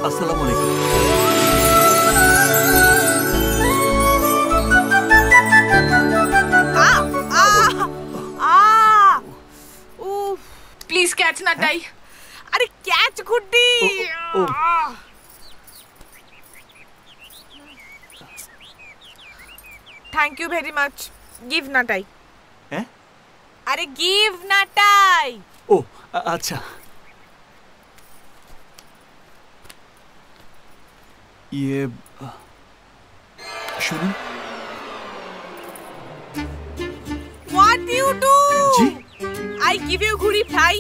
আসসালামু আলাইকুম। Please catch না টাই। আরে ক্যাচ গুড্ডি। Thank you very much. Give না টাই। হ্যাঁ আরে গিভ না টাই। ও আচ্ছা। ইয়ে শুনুন। What do you do? G I give you ঘুড়ি fry,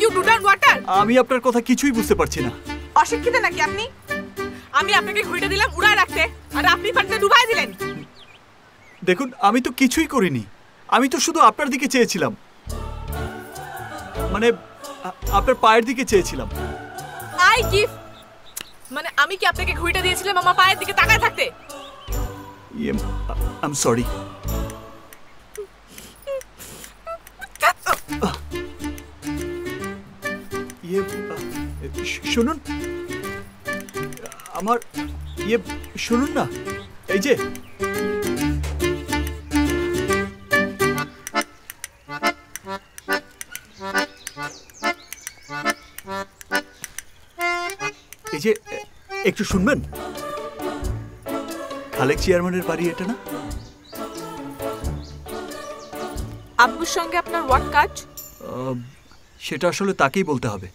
you do not water. আমি আপনার কথা কিছুই বুঝতে পারছি না। অশিক্ষিত নাকি আপনি? আমি আপনাকে ঘুড়িটা দিলাম উড়ায় রাখতে, আর আপনি পানিতে ডুবাই দিলেন। দেখুন আমি তো কিছুই করিনি, আমি তো শুধু আপনার দিকে চেয়েছিলাম, মানে আপনার পায়ের দিকে চেয়েছিলাম। I give মানে আমি কি আপনাকে ঘুড়িটা দিয়েছিলাম আমার পায়ের দিকে তাকায় থাকতে? I'm sorry. শুনুন আমার শুনুন না, এই যে একটু শুনবেন। খালেক চেয়ারম্যানের বাড়ি এটা না? আব্বুর সঙ্গে আপনার হোয়াট কাজ? সেটা আসলে তাকেই বলতে হবে,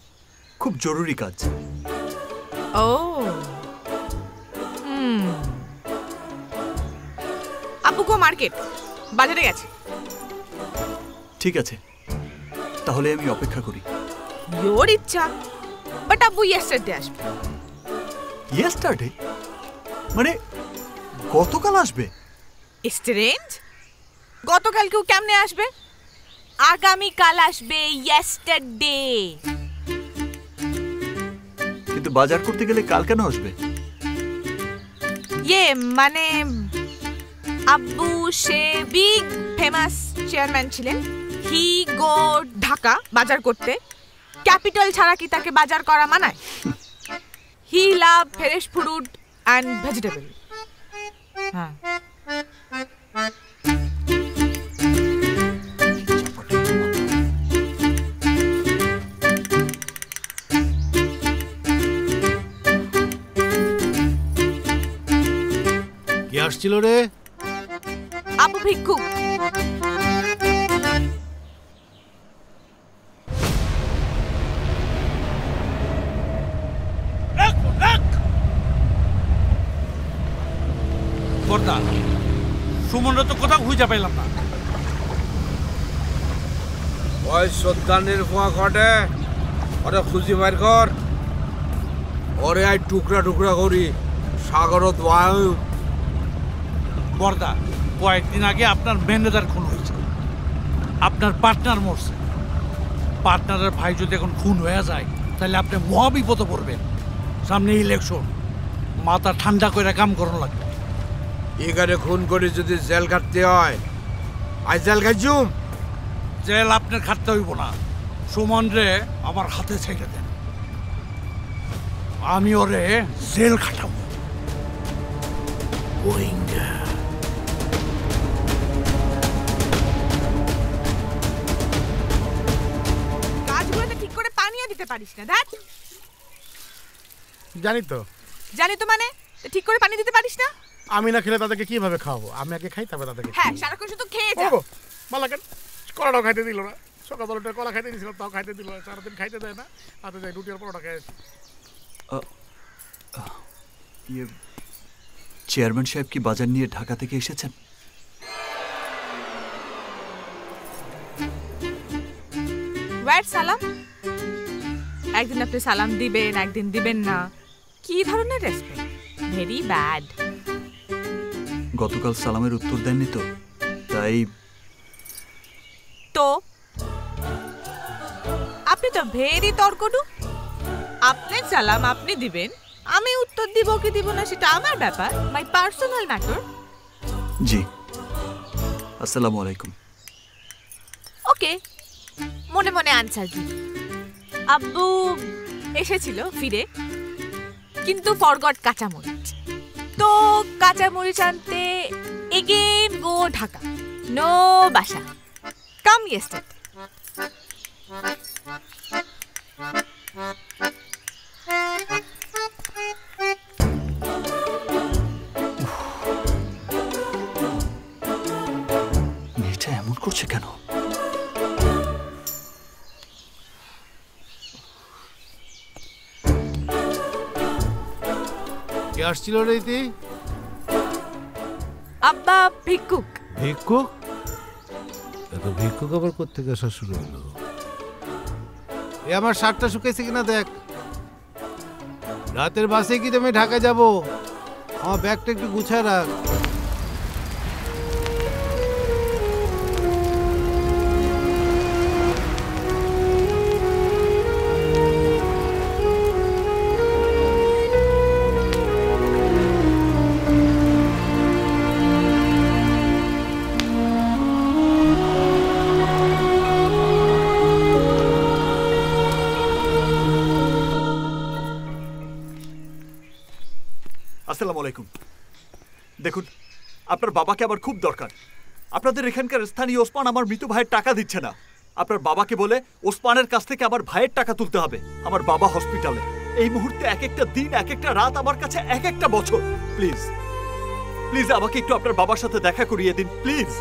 খুব জরুরি কাজ। ও আব্বু কো মার্কেট, বাজারে গেছে। ঠিক আছে, তাহলে আমি অপেক্ষা করি। ইয়োর ইচ্ছা, বাট আব্বু ইয়েস্টারডে আসবে। ইয়েস্টারডে মানে গতকাল আসবে? স্ট্রেঞ্জ, গতকাল কেউ কেমনে আসবে? আগামী কাল আসবে, ইয়েস্টারডে। কিন্তু বাজার করতে গেলে কাল কেন আসবে? মানে আব্বু সে বিগ ফেমাস চেয়ারম্যান ছিলেন। হি গো ঢাকা বাজার করতে। ক্যাপিটাল ছাড়া কি তাকে বাজার করা মানায়? হি লাভ ফ্রেশ ফ্রুট অ্যান্ড ভেজিটেবল। হ্যাঁ, কে আসছিল রে? আব্বু ভিক্ষু। সুমনরা তো কোথাও খুঁজে পাইলাম না। ওই সদ্দানের ফোয়া ঘটে, ওরে খুঁজি বাইর কর, ওরে আই টুকরা টুকরা করি সাগরত বায়ু। বর্দা, কয়েকদিন আগে আপনার ম্যানেজার খুন হয়েছে, আপনার পার্টনার মরছে। পার্টনারের ভাই যদি এখন খুন হয়ে যায় তাহলে আপনি মহাবিপদে পড়বেন। সামনে ইলেকশন, মাথা ঠান্ডা করে কাম করানো লাগবে। এখানে খুন করে যদি জেল কাটতে হয়, আজ জেল খাইছুম। জেল আপনার খাটতে হইব না, সুমন রে আমার হাতে ছেড়ে দেন, আমি ওরে জেল খাটাবো। কাজগুলোতে ঠিক করে পানিও দিতে পারিস না। দেখ, জানি তো মানে ঠিক করে পানি দিতে পারিস না। আমি না খেলে তাদেরকে কিভাবে খাওয়াবো? আমি আগে খাই তারপরে তাদেরকে। হ্যাঁ, সারাক্ষণ শুধু খেয়ে যা। মালা কেন কলাটাও খাইতে দিল না? সকালবেলাটা কলা খাইতে দিয়েছিলাম, তাও খাইতে দিল না। সারাদিন খাইতে দেয় না, হাতে যাই রুটি আর পরোটা খাই। চেয়ারম্যান সাহেব কি বাজার নিয়ে ঢাকা থেকে এসেছেন? ওয়ার সালাম। একদিন আপনি সালাম দিবেন, একদিন দিবেন না। কি ধরনের রেসপেক্ট? Very bad. গতকাল সালামের উত্তর দেননি তো, তাই। তো আপনি তো ভেরি তর্কটু। আপনার সালাম আপনি দিবেন, আমি উত্তর দিব কি দিব না সেটা আমার ব্যাপার, মাই পার্সোনাল ম্যাটার। জি, আসসালামু আলাইকুম। ওকে, মনে মনে আনসার কি। আব্বু এসেছিল ফিরে, কিন্তু ফরগট কাঁচামরিচ। তো কাঁচামরিচ আনতে এগেন গো ঢাকা, নো বাসা, কাম ইয়েস্টারডে। মেয়েটা এমন করছে কেন? কে আসছিল রে ইতি? আব্বা ভিক্ষুক। ভিক্ষুক? এত ভিক্ষুক আবার কোত্থেকে আসা শুরু হলো? এ আমার শার্টটা শুকাইছে কিনা দেখ। রাতের বাসে কি তুমি ঢাকা যাব? আমার ব্যাগটা একটু গুছায় রাখ। আসসালামু আলাইকুম। দেখুন, আপনার বাবাকে আমার খুব দরকার। আপনাদের এখানকার স্থানীয় ওসমান আমার মৃত ভাইয়ের টাকা দিচ্ছে না। আপনার বাবাকে বলে ওসমানের কাছ থেকে আমার ভাইয়ের টাকা তুলতে হবে। আমার বাবা হসপিটালে। এই মুহূর্তে এক একটা দিন, এক একটা রাত আমার কাছে এক একটা বছর। প্লিজ প্লিজ আমাকে একটু আপনার বাবার সাথে দেখা করিয়ে দিন, প্লিজ।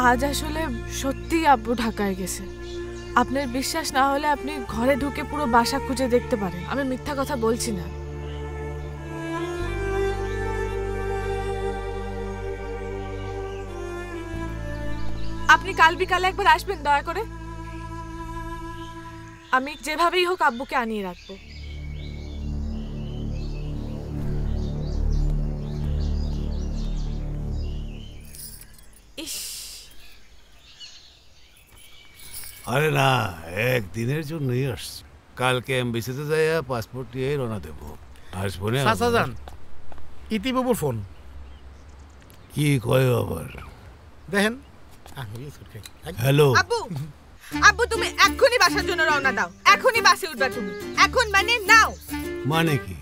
আজ আসলে সত্যি আব্বু ঢাকায় গেছে। আপনার বিশ্বাস না হলে আপনি ঘরে ঢুকে পুরো বাসা খুঁজে দেখতে পারেন, আমি মিথ্যা কথা বলছি না। আপনি কাল বিকালে একবার আসবেন দয়া করে। আমি যেভাবেই হোক আব্বুকে আনিয়ে রাখবো। ইস, আরে না, একদিনের জন্যই আসছি। কালকে এমবিসিতে যাইয়া পাসপোর্ট নিয়ে রওনা দেব। আসবো না? চাচা যান, ইতিবাবুর ফোন। কি কয় আবার? দেখেন। হ্যালো। আব্বু আব্বু তুমি এখনই বাসার জন্য রওনা দাও। এখনই বাসে উঠবা তুমি। এখন মানে নাও। মানে কি?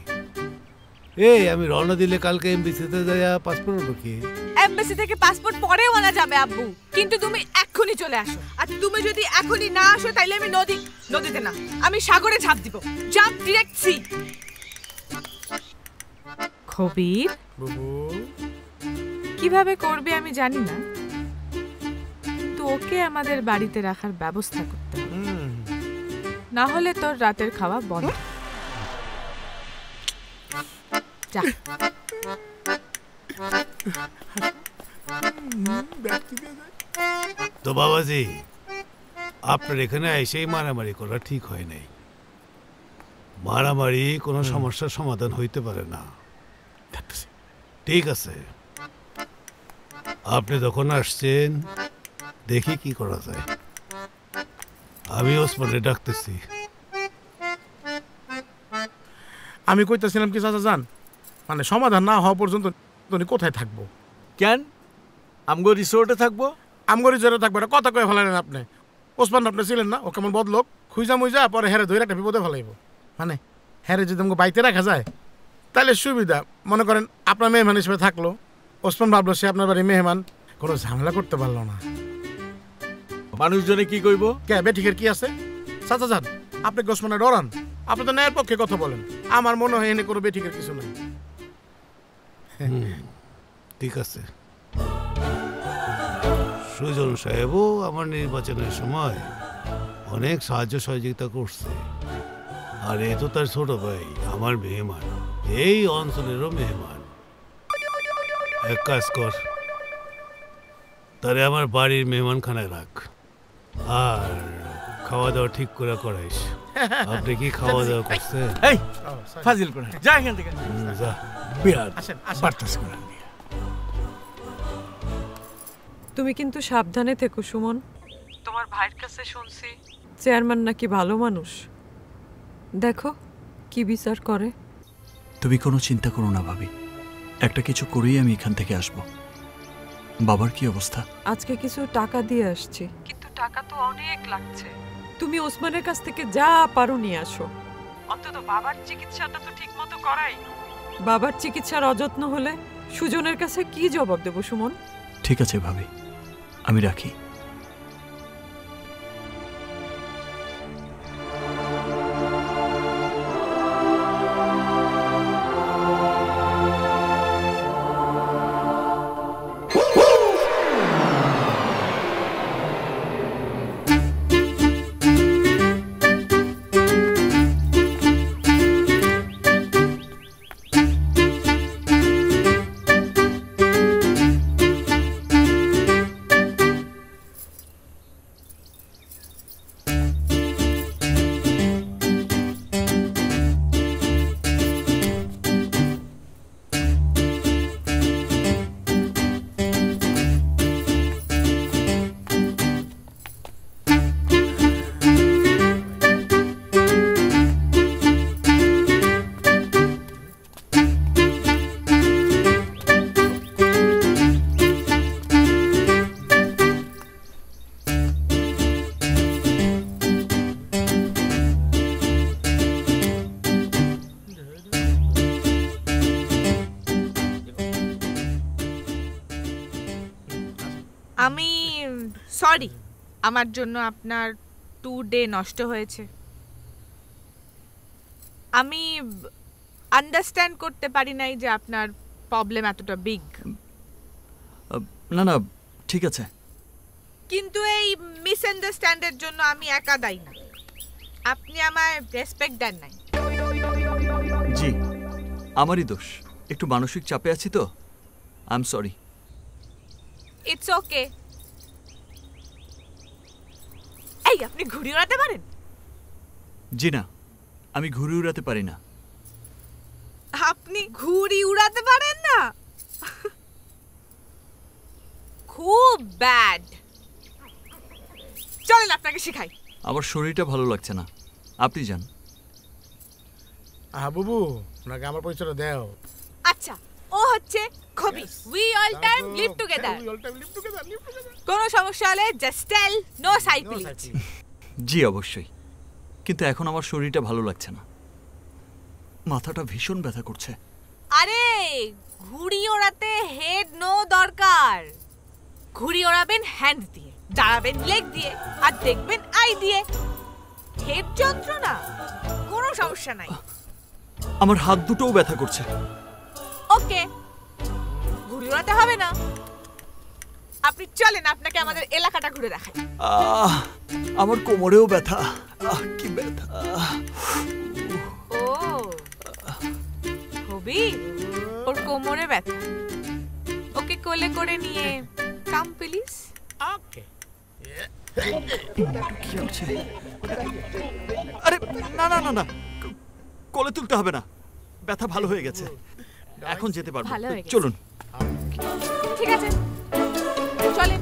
এই আমি রওনা দিলে কালকে এমবিসিতে যাইয়া পাসপোর্ট নেব কি? এমবাসি থেকে পাসপোর্ট পরেও আনা যাবে আব্বু, কিন্তু তুমি এখনই চলে আসো। আর তুমি যদি এখনই না আসো তাইলে আমি নদীতে না, আমি সাগরে ঝাঁপ দিব। Jump direct C. খবির কিভাবে করবে আমি জানি না, কিন্তু ওকে আমাদের বাড়িতে রাখার ব্যবস্থা করতে হবে, না হলে তোর রাতের খাওয়া বন্ধ। যা। তো বাবাজি, আপনার এখানে এসেই মারামারি করা ঠিক হয় নাই। মারামারি কোনো সমস্যার সমাধান হইতে পারে না। ঠিক আছে, আপনি যখন আসছেন দেখি কি করা যায়। আমি ওসমানে ডাকতেছি। আমি কইতেছিলাম কি চাচা যান, মানে সমাধান না হওয়া পর্যন্ত তুমি কোথায় থাকবো? কেন আমগো রিসোর্টে থাকবো? আমগরি জোরে থাকবে না, কথা কয়ে ফেলালেন আপনি। ওসমান আপনি ছিলেন না, ও কেমন বদলোক, খুঁজা মুইজা পরে হেরে ধরে একটা বিপদে ফেলাইব। মানে হেরে যদি আমাকে বাইতে রাখা যায় তাহলে সুবিধা। মনে করেন আপনার মেহমান হিসেবে থাকলো, ওসমান ভাবলো সে আপনার বাড়ি মেহমান, কোনো ঝামেলা করতে পারলো না। মানুষজনে কি কইব? কে বেঠিকের কি আছে? চাচা যান, আপনি ওসমানে ডরান, আপনি তো ন্যায়ের পক্ষে কথা বলেন। আমার মনে হয় এনে কোনো বেঠিকের কিছু নেই। ঠিক আছে, সুজন সাহেবও আমার নির্বাচনের সময় অনেক সাহায্য সহযোগিতা করছে। আর এ তো তার ছোট ভাই, আমার মেহমান, এই অঞ্চলেরও মেহমান। এক কাজ কর, তারে আমার বাড়ির মেহমানখানায় রাখ, আর খাওয়া দাওয়া ঠিক করে করাইস। আপনি কি খাওয়া দাওয়া করছেন? এই ফাজিল করে যা এখান থেকে। যা। বিরাট আসেন, বার্তাস করে। তুমি কিন্তু সাবধানে থেকো সুমন। তোমার ভাইয়ের কাছে শুনছি চেয়ারম্যান নাকি ভালো মানুষ। দেখো কি বিচার করে। তুমি কোনো চিন্তা করো না ভাবি, একটা কিছু করেই আমি এখান থেকে আসব। বাবার কি অবস্থা? আজকে কিছু টাকা দিয়ে আসছি, কিন্তু টাকা তো অনেক লাগছে। তুমি ওসমানের কাছ থেকে যা পারো নিয়ে আসো। অন্তত বাবার চিকিৎসাটা তো ঠিক মতো করাই। বাবার চিকিৎসার অযত্ন হলে সুজনের কাছে কি জবাব দেব সুমন? ঠিক আছে ভাবি, আমি রাখি। আমি সরি, আমার জন্য আপনার 2 ডে নষ্ট হয়েছে। আমি আন্ডারস্ট্যান্ড করতে পারি নাই যে আপনার প্রবলেম এতটা বিগ। না না, ঠিক আছে। কিন্তু এই মিসআন্ডারস্ট্যান্ডের জন্য আমি একা দায়ী না। আপনি আমায় রেসপেক্ট দেন নাই। জি, আমারই দোষ। একটু মানসিক চাপে আছি তো, I am sorry. It's okay. এই আপনি ঘুড়ি উড়াতে পারেন? জি না, আমি ঘুড়ি উড়াতে পারি না। আপনি ঘুড়ি উড়াতে পারেন না? খুব ব্যাড। চলেন আপনাকে শেখাই। আমার শরীরটা ভালো লাগছে না, আপনি যান। বুবু, ওনাকে আমার পরিচয়টা দেও। আচ্ছা, ও হচ্ছে খবি। We all time live together. কোনো সমস্যা হলে জাস্ট টেল, নো সাইক্লিং। জি অবশ্যই, কিন্তু এখন আমার শরীরটা ভালো লাগছে না, মাথাটা ভীষণ ব্যথা করছে। আরে ঘুড়ি ওড়াতে হেড নো দরকার। ঘুড়ি ওড়াবেন হ্যান্ড দিয়ে, দাঁড়াবেন লেগ দিয়ে, আর দেখবেন আই দিয়ে। হেড যন্ত্রণা কোনো সমস্যা নাই। আমার হাত দুটোও ব্যথা করছে। ওকে, ঘুড়ি ওড়াতে হবে না। আপনি চলেন, আপনাকে আমাদের এলাকাটা ঘুরে দেখাই। আমার কোমরেও ব্যথা। কি ব্যথা! ও হবি, ওর কোমরে ব্যথা। ওকে কোলে করে নিয়ে কাম প্লিজ। ওকে। কি হচ্ছে? আরে না না না না, কোলে তুলতে হবে না, ব্যথা ভালো হয়ে গেছে, এখন যেতে পারবো। ভালো হয়ে গেছে। চলুন। ঠিক আছে, চলেন।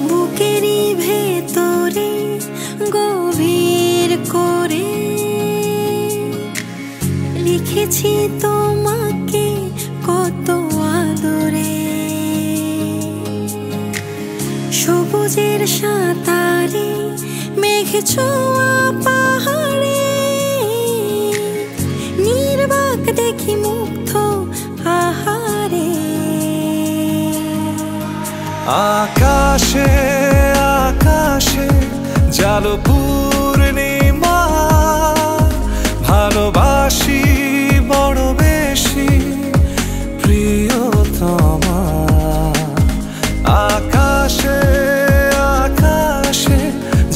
বুকেরই ভেতরে গভীর করে লিখেছি তোমাকে কত আদরে। সবুজের সাঁতারে মেঘ ছোঁয়া পাহাড়ে নির্বাক দেখি মুগ্ধ আহারে। আকাশে আকাশে জালো পূর্ণিমা, ভালোবাসি বড় বেশি প্রিয়তমা। আকাশে আকাশে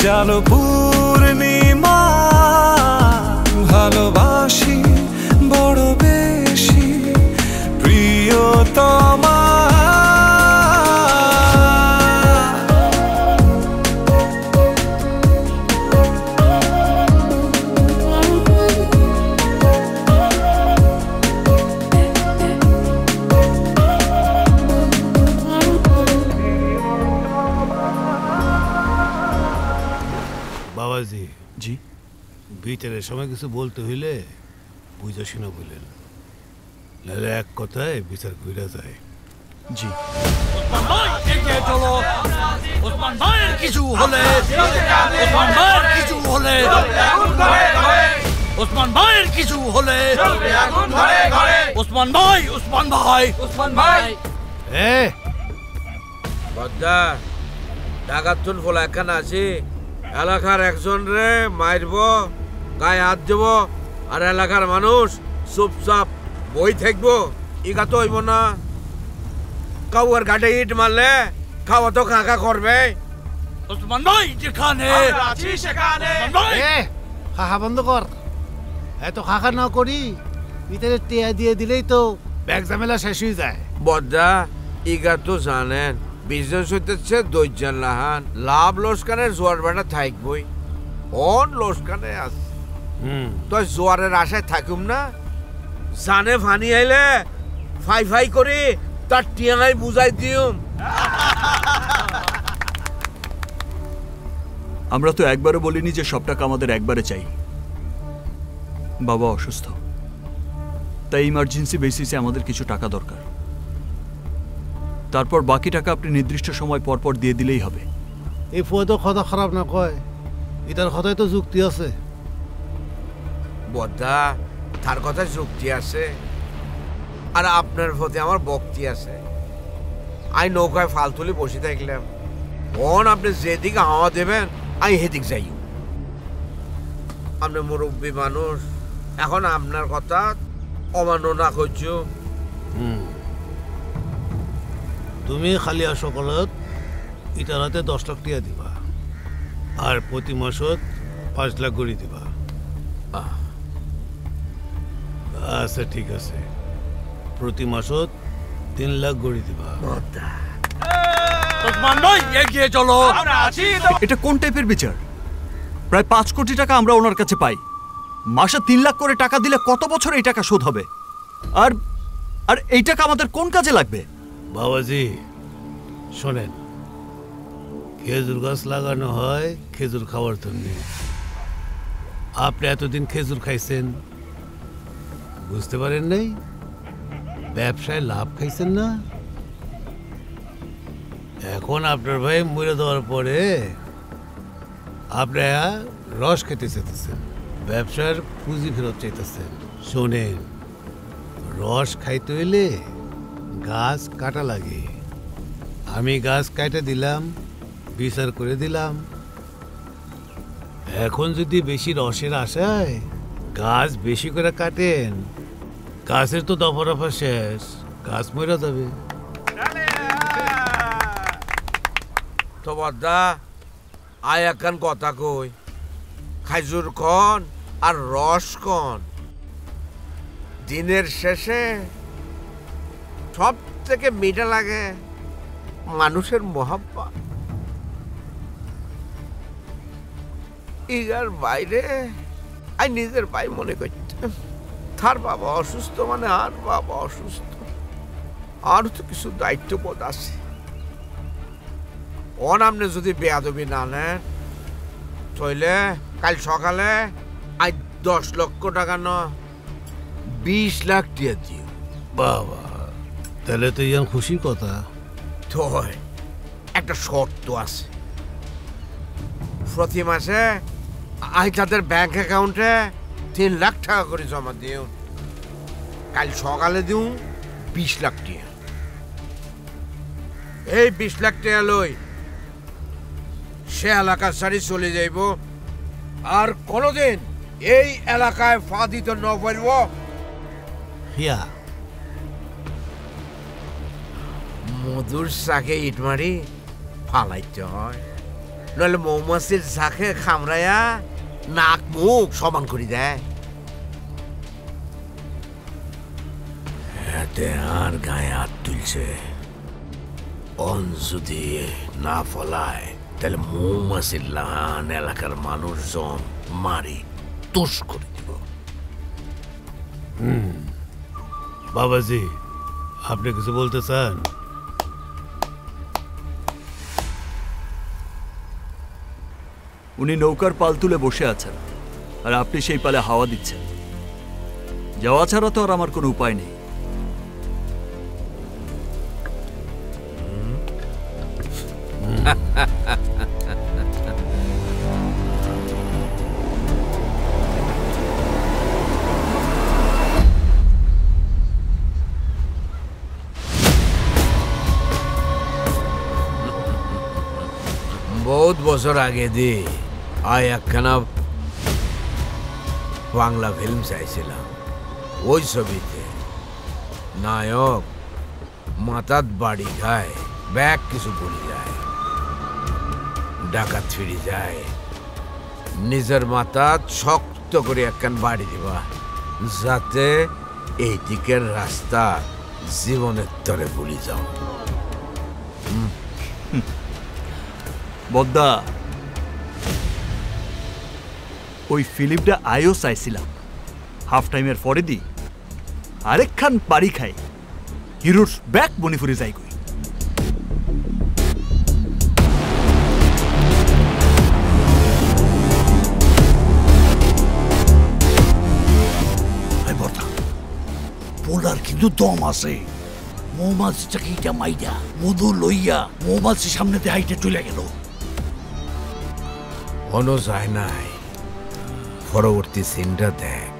জালো পূর্ণিমা, ভালোবাসি বড় বেশি প্রিয়তমা। বিচারের সময় কিছু বলতে হইলে বুঝে শুনে বলেন, নাহলে এক কথায় বিচার ঘুরে যায়। জি ওসমান ভাই এগিয়ে চলো। ওসমান ভাইয়ের কিছু হলে, ওসমান ভাইয়ের কিছু হলে, ওসমান ভাইয়ের কিছু হলে, ওসমান ভাই, ওসমান ভাই, ওসমান ভাই। এ বদ্দা ডাকাতুন ফলা একখান আছে, এলাকার একজন রে মারব, গায়ে হাত দেব, আর এলাকার মানুষ চুপচাপ বই থাকবো, ইগা তো হইব না। কাউয়ার ঘাটে ইট মারলে খাওয়া তো কাকা করবে। ওসমান ভাই যেখানে আছি সেখানে। এ খাখা বন্ধ কর, এত খাখা না করি ভিতরে টিয়া দিয়ে দিলেই তো ব্যাগ ঝামেলা শেষ হয়ে যায়। বদ্দা ইগা তো জানেন বিজনেস হইতেছে দৈর্যান লাহান, লাভ লোসকানের জোয়ার বেটা থাকবই, অন লোসকানে আছে। তো জোয়ারের আশায় থাকুম না, জানে ফানি আইলে ফাই ফাই করে তার টিয়াঙাই বুঝাই দিউম। আমরা তো একবারও বলিনি যে সব টাকা আমাদের একবারে চাই। বাবা অসুস্থ, তাই ইমার্জেন্সি বেসিসে আমাদের কিছু টাকা দরকার। তারপর বাকি টাকা আপনি নির্দিষ্ট সময় পর পর দিয়ে দিলেই হবে। এই ফুয়া কথা খারাপ না কয়, এটার কথায় তো যুক্তি আছে। বদ্দা তার কথায় যুক্তি আছে, আর আপনার প্রতি আমার ভক্তি আছে। আমি নৌকায় ফালতুলি বসে থাকলাম, অন আপনি যেদিকে হাওয়া দেবেন আমি সেদিক যাই। আপনি মুরব্বী মানুষ, এখন আপনার কথা অমান্য না করছো। তুমি খালি সকালত ইটার হাতে 10 লাখ টাকা দিবা, আর প্রতি মাসত 5 লাখ করে দিবা। আচ্ছা ঠিক আছে, প্রতি মাসত 3 লাখ করে দিবা। ওসমান ভাই এগিয়ে চলো। এটা কোন টাইপের বিচার? প্রায় 5 কোটি টাকা আমরা ওনার কাছে পাই, মাসে 3 লাখ করে টাকা দিলে কত বছর এই টাকা শোধ হবে? আর আর এই টাকা আমাদের কোন কাজে লাগবে? বাবাজি শোনেন, খেজুর গাছ লাগানো হয় খেজুর খাওয়ার জন্য। আপনি এতদিন খেজুর খাইছেন, বুঝতে পারেন নাই? ব্যবসায় লাভ খাইছেন না? এখন আপনার ভাই মরে দেওয়ার পরে আপনারা রস খেতে চাইতেছেন, ব্যবসার পুঁজি ফেরত চাইতেছেন। শোনেন, রস খাইতে হইলে গাছ কাটা লাগে। আমি গাছ কাটা দিলাম, বিচার করে দিলাম। এখন যদি বেশি রসের আশায় গাছ বেশি করে কাটেন, গাছের তো দফা রফা শেষ, গাছ মরে যাবে। তো বদ্দা আয় একখান কথা কই, খাইজুর খন আর রস খন দিনের শেষে সব থেকে মিঠা লাগে মানুষের মোহাব্বত। ইগার বাইরে আমি নিজের ভাই মনে করতাম, তার বাবা অসুস্থ মানে আর বাবা অসুস্থ, আর তো কিছু দায়িত্ববোধ আছে। অন আপনি যদি বেয়াদবি না নেন, তাইলে কাল সকালে আজ 10 লক্ষ টাকা ন 20 লাখ টাকা দিও। বাবা, তাহলে তো ইয়ান খুশির কথা। তো একটা শর্ত আছে, প্রতি মাসে আজ তাদের ব্যাংক অ্যাকাউন্টে 3 লাখ টাকা করে জমা দিও। কাল সকালে দিও 20 লাখ টাকা। এই 20 লাখ টাকা লই সে এলাকার সারি চলে যাইব, আর কোনোদিন এই এলাকায় ফা দিতে ন পারব। হিয়া মধুর শাকে ইট মারি ফালাইতে হয়, নইলে মৌমাছির শাকে খামড়াইয়া নাক মুখ সমান করে দেয়। এতে আর গায়ে হাত তুলছে, অন যদি না ফলায় তাহলে মৌমাছির লাহান এলাকার মানুষজন মারি তুষ করে দিব। বাবাজি, আপনি কিছু বলতে চান? উনি নৌকার পাল তুলে বসে আছেন, আর আপনি সেই পালে হাওয়া দিচ্ছেন। যাওয়া ছাড়া তো আর আমার কোনো উপায় নেই। বহুত বছর আগে দি আয় একখানা বাংলা ফিল্ম চাইছিলাম। ওই ছবিতে নায়ক মাথাত বাড়ি খায়, ব্যাগ কিছু পড়ে যায়, ডাকাত ফিরে যায়, নিজের মাথাত শক্ত করে একখান বাড়ি দিবা, যাতে এই দিকের রাস্তা জীবনের তরে ভুলে যাও। বদ্দা, ওই ফিল্মটা আয়ও চাইছিলাম, হাফ টাইমের পরে দি আরেকখান বাড়ি খাই, হিরোর ব্যাক মণিপুরে যাই কই। পোলার কিন্তু দম আছে। মৌমাছিটাকে এটা মাইরা মধু লইয়া মৌমাছির সামনে দিয়ে হাইটে চলে গেল। কোনো যায় নাই, পরবর্তী সিনটা দেখ।